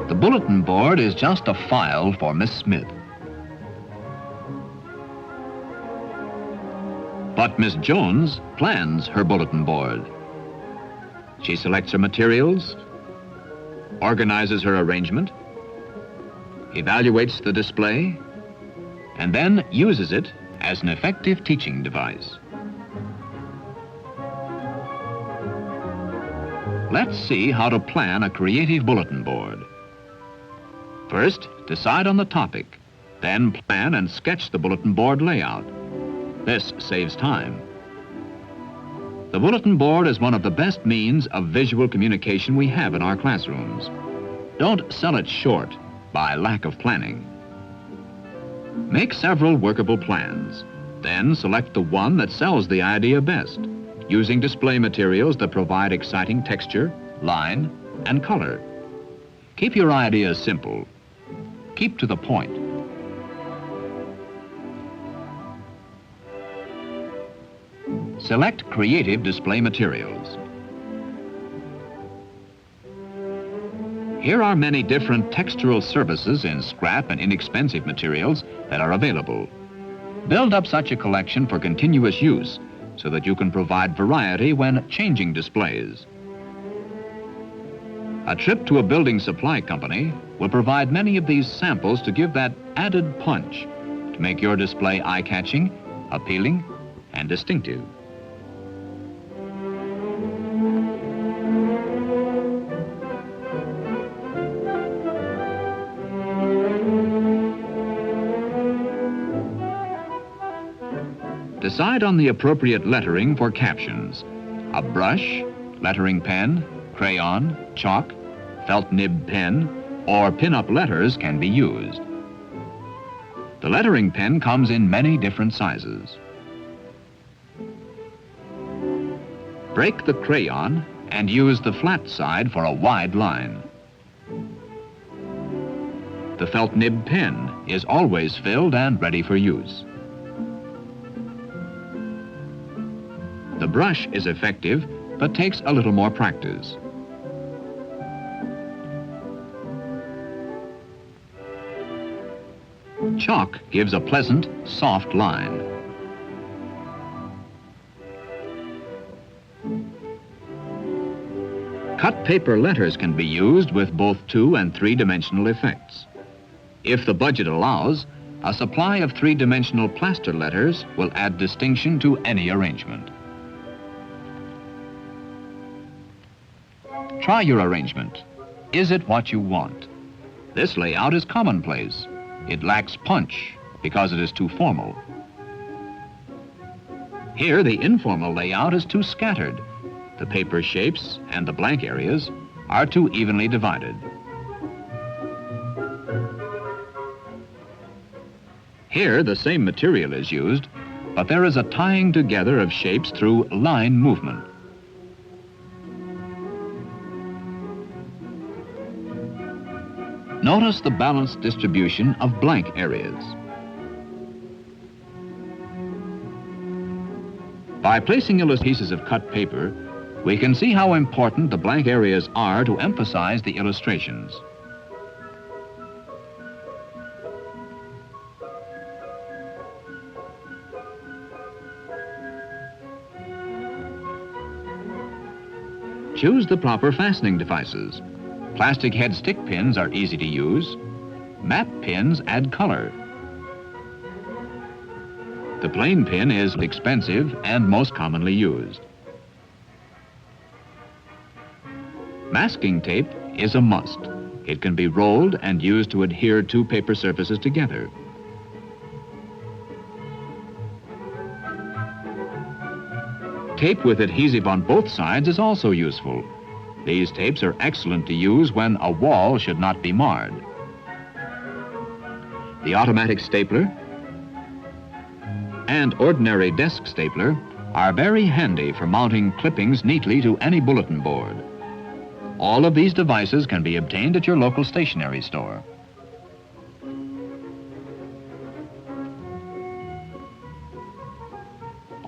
The bulletin board is just a file for Miss Smith. But Miss Jones plans her bulletin board. She selects her materials, organizes her arrangement, evaluates the display, and then uses it as an effective teaching device. Let's see how to plan a creative bulletin board. First, decide on the topic, then plan and sketch the bulletin board layout. This saves time. The bulletin board is one of the best means of visual communication we have in our classrooms. Don't sell it short by lack of planning. Make several workable plans, then select the one that sells the idea best, using display materials that provide exciting texture, line, and color. Keep your ideas simple. Keep to the point. Select creative display materials. Here are many different textural surfaces in scrap and inexpensive materials that are available. Build up such a collection for continuous use so that you can provide variety when changing displays. A trip to a building supply company will provide many of these samples to give that added punch to make your display eye-catching, appealing, and distinctive. Decide on the appropriate lettering for captions. A brush, lettering pen, crayon, chalk, felt nib pen, or pin-up letters can be used. The lettering pen comes in many different sizes. Break the crayon and use the flat side for a wide line. The felt nib pen is always filled and ready for use. The brush is effective, but takes a little more practice. Chalk gives a pleasant, soft line. Cut paper letters can be used with both 2- and 3-dimensional effects. If the budget allows, a supply of 3-dimensional plaster letters will add distinction to any arrangement. Try your arrangement. Is it what you want? This layout is commonplace. It lacks punch because it is too formal. Here, the informal layout is too scattered. The paper shapes and the blank areas are too evenly divided. Here, the same material is used, but there is a tying together of shapes through line movement. Notice the balanced distribution of blank areas. By placing pieces of cut paper, we can see how important the blank areas are to emphasize the illustrations. Choose the proper fastening devices. Plastic head stick pins are easy to use. Map pins add color. The plain pin is expensive and most commonly used. Masking tape is a must. It can be rolled and used to adhere 2 paper surfaces together. Tape with adhesive on both sides is also useful. These tapes are excellent to use when a wall should not be marred. The automatic stapler and ordinary desk stapler are very handy for mounting clippings neatly to any bulletin board. All of these devices can be obtained at your local stationery store.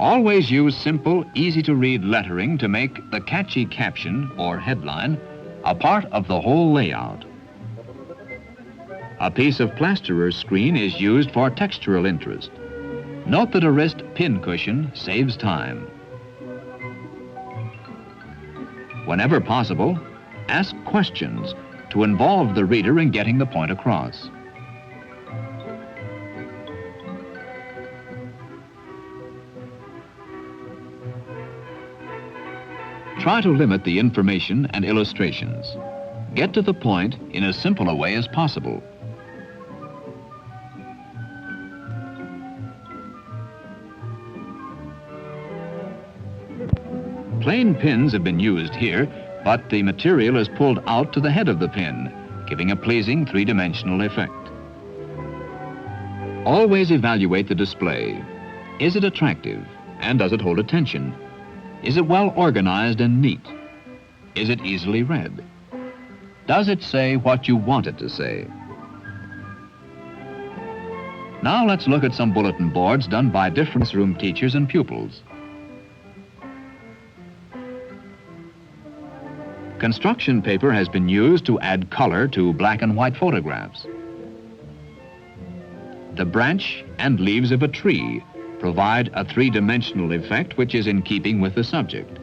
Always use simple, easy-to-read lettering to make the catchy caption or headline a part of the whole layout. A piece of plasterer's screen is used for textural interest. Note that a wrist pin cushion saves time. Whenever possible, ask questions to involve the reader in getting the point across. Try to limit the information and illustrations. Get to the point in as simple a way as possible. Plain pins have been used here, but the material is pulled out to the head of the pin, giving a pleasing three-dimensional effect. Always evaluate the display. Is it attractive, and does it hold attention? Is it well organized and neat? Is it easily read? Does it say what you want it to say? Now let's look at some bulletin boards done by different room teachers and pupils. Construction paper has been used to add color to black and white photographs. The branch and leaves of a tree provide a three-dimensional effect which is in keeping with the subject.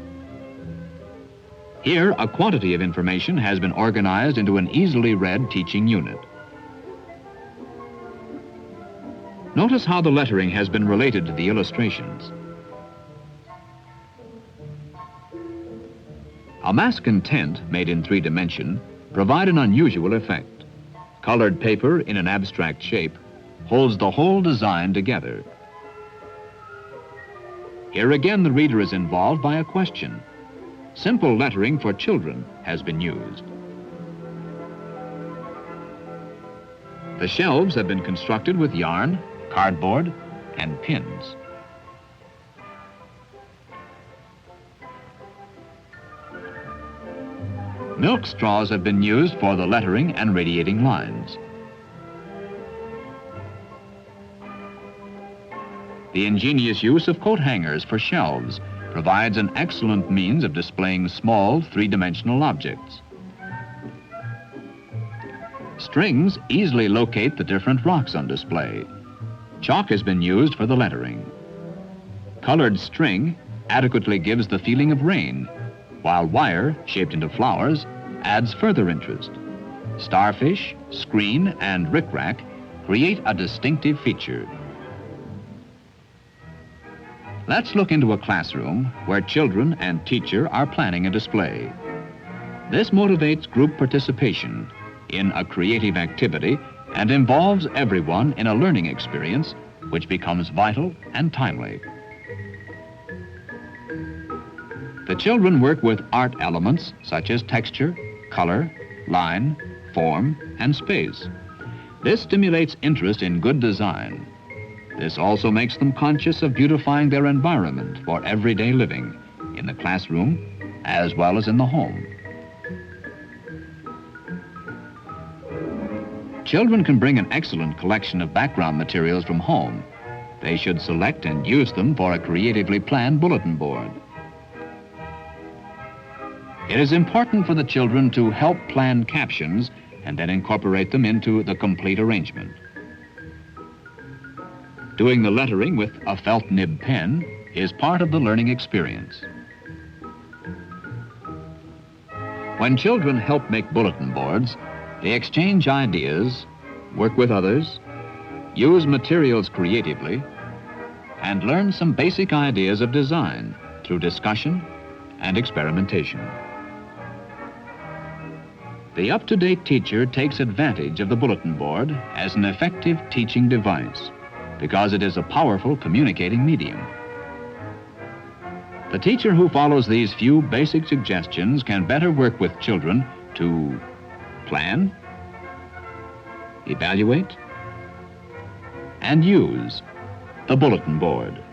Here, a quantity of information has been organized into an easily read teaching unit. Notice how the lettering has been related to the illustrations. A mask and tent made in three-dimension provide an unusual effect. Colored paper in an abstract shape holds the whole design together. Here again the reader is involved by a question. Simple lettering for children has been used. The shelves have been constructed with yarn, cardboard, and pins. Milk straws have been used for the lettering and radiating lines. The ingenious use of coat hangers for shelves provides an excellent means of displaying small three-dimensional objects. Strings easily locate the different rocks on display. Chalk has been used for the lettering. Colored string adequately gives the feeling of rain, while wire, shaped into flowers, adds further interest. Starfish, screen, and rickrack create a distinctive feature. Let's look into a classroom where children and teacher are planning a display. This motivates group participation in a creative activity and involves everyone in a learning experience which becomes vital and timely. The children work with art elements such as texture, color, line, form, and space. This stimulates interest in good design. This also makes them conscious of beautifying their environment for everyday living, in the classroom as well as in the home. Children can bring an excellent collection of background materials from home. They should select and use them for a creatively planned bulletin board. It is important for the children to help plan captions and then incorporate them into the complete arrangement. Doing the lettering with a felt nib pen is part of the learning experience. When children help make bulletin boards, they exchange ideas, work with others, use materials creatively, and learn some basic ideas of design through discussion and experimentation. The up-to-date teacher takes advantage of the bulletin board as an effective teaching device because it is a powerful communicating medium. The teacher who follows these few basic suggestions can better work with children to plan, evaluate, and use the bulletin board.